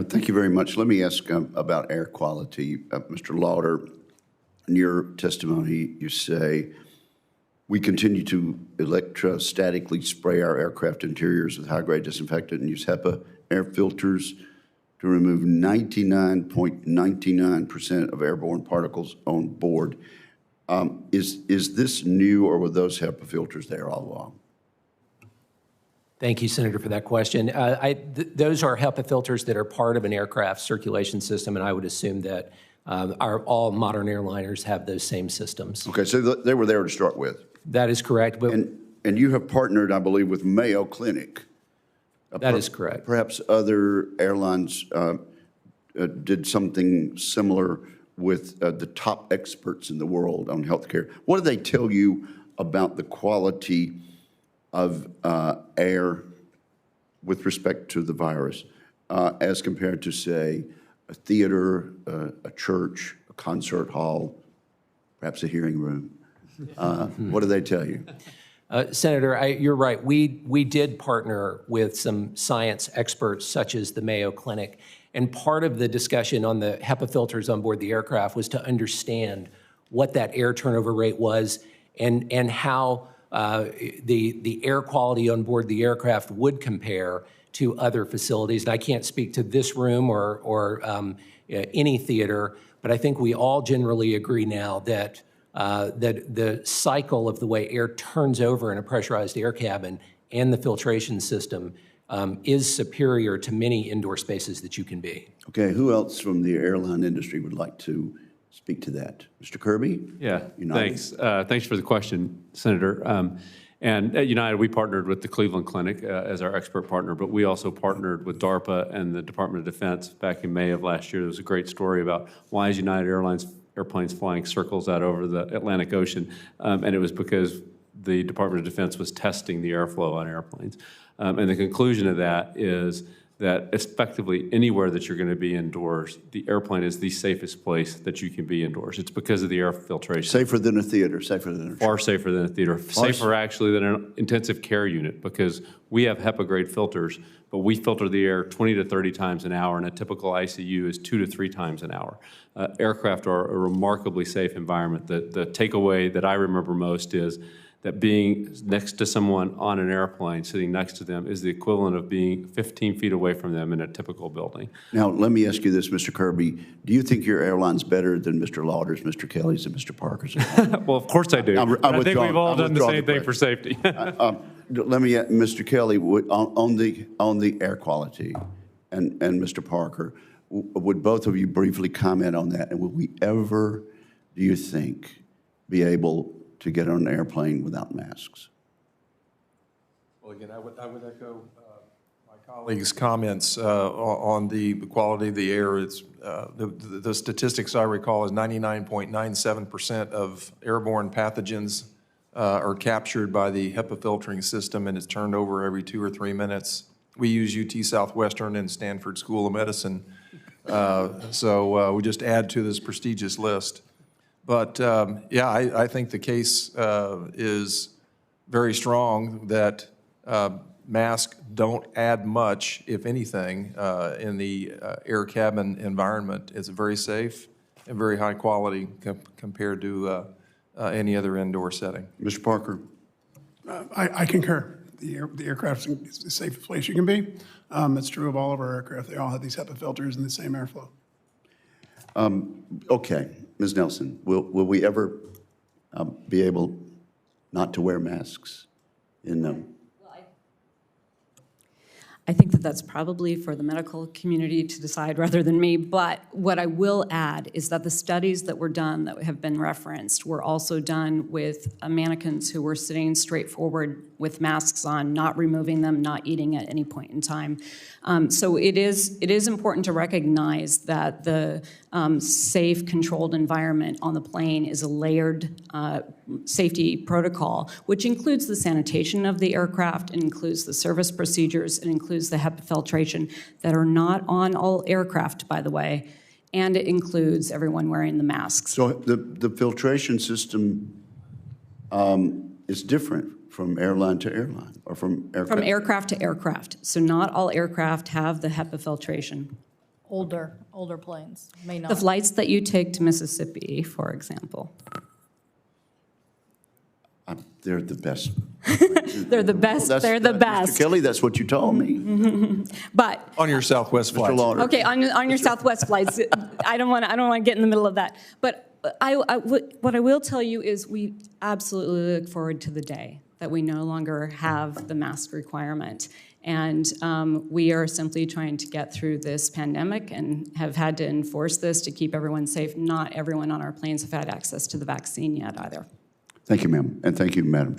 Thank you very much. Let me ask about air quality. Mr. Lauder, in your testimony, you say, we continue to electrostatically spray our aircraft interiors with high-grade disinfectant and use HEPA air filters to remove 99.99% of airborne particles on board. Is this new, or were those HEPA filters there all along? Thank you, Senator, for that question. Those are HEPA filters that are part of an aircraft circulation system, and I would assume that all modern airliners have those same systems. Okay, so they were there to start with. That is correct. But and you have partnered, I believe, with Mayo Clinic. That is correct. Perhaps other airlines did something similar with the top experts in the world on healthcare. What do they tell you about the quality of air with respect to the virus as compared to, say, a theater, a church, a concert hall, perhaps a hearing room? What do they tell you? Senator, you're right. We did partner with some science experts such as the Mayo Clinic, and part of the discussion on the HEPA filters on board the aircraft was to understand what that air turnover rate was and how the air quality on board the aircraft would compare to other facilities. And I can't speak to this room or any theater, but I think we all generally agree now that the cycle of the way air turns over in a pressurized air cabin and the filtration system is superior to many indoor spaces that you can be. Okay, who else from the airline industry would like to speak to that? Mr. Kirby? Yeah, United. thanks. Thanks for the question, Senator. And at United, we partnered with the Cleveland Clinic as our expert partner, but we also partnered with DARPA and the Department of Defense back in May of last year. There was a great story about why is United Airlines airplanes flying circles out over the Atlantic Ocean, and it was because the Department of Defense was testing the airflow on airplanes. And the conclusion of that is that effectively anywhere that you're going to be indoors, the airplane is the safest place that you can be indoors. It's because of the air filtration. Safer than a theater, safer than a church. Far safer than a theater. Safer actually than an intensive care unit, because we have HEPA grade filters, but we filter the air 20 to 30 times an hour, and a typical ICU is 2 to 3 times an hour. Aircraft are a remarkably safe environment. The takeaway that I remember most is that being next to someone on an airplane, sitting next to them, is the equivalent of being 15 feet away from them in a typical building. Now, let me ask you this, Mr. Kirby. Do you think your airline's better than Mr. Lauder's, Mr. Kelly's, and Mr. Parker's? Well, of course I do. I think we've all done the same thing for safety. Let me ask Mr. Kelly, on the air quality, and Mr. Parker, would both of you briefly comment on that? And will we ever, do you think, be able to get on an airplane without masks? Well, again, I would echo my colleagues' comments on the quality of the air. It's the statistics I recall is 99.97% of airborne pathogens are captured by the HEPA filtering system, and it's turned over every 2 or 3 minutes. We use UT Southwestern and Stanford School of Medicine, so we just add to this prestigious list. But yeah, I think the case is very strong that masks don't add much, if anything, in the air cabin environment. It's very safe and very high quality compared to any other indoor setting. Mr. Parker? I concur. The aircraft is the safest place you can be. It's true of all of our aircraft. They all have these HEPA filters and the same airflow. Okay, Ms. Nelson, will we ever be able not to wear masks in them? I think that that's probably for the medical community to decide rather than me, but what I will add is that the studies that were done that have been referenced were also done with mannequins who were sitting straight forward with masks on, not removing them, not eating at any point in time. So it is important to recognize that the safe, controlled environment on the plane is a layered safety protocol, which includes the sanitation of the aircraft, it includes the service procedures, it includes the HEPA filtration that are not on all aircraft, by the way, and it includes everyone wearing the masks. So the filtration system is different from airline to airline, or from aircraft? From aircraft to aircraft. So not all aircraft have the HEPA filtration. older planes may not. The flights that you take to Mississippi, for example. They're the best. They're the best, That's- they're the Mr. best. Kelly, that's what you told me. But, On your Southwest Mr. flights. Lauder. okay, on your Southwest flights, I don't want to get in the middle of that. But what I will tell you is we absolutely look forward to the day that we no longer have the mask requirement. And we are simply trying to get through this pandemic and have had to enforce this to keep everyone safe. Not everyone on our planes have had access to the vaccine yet either. Thank you, ma'am, and thank you, Madam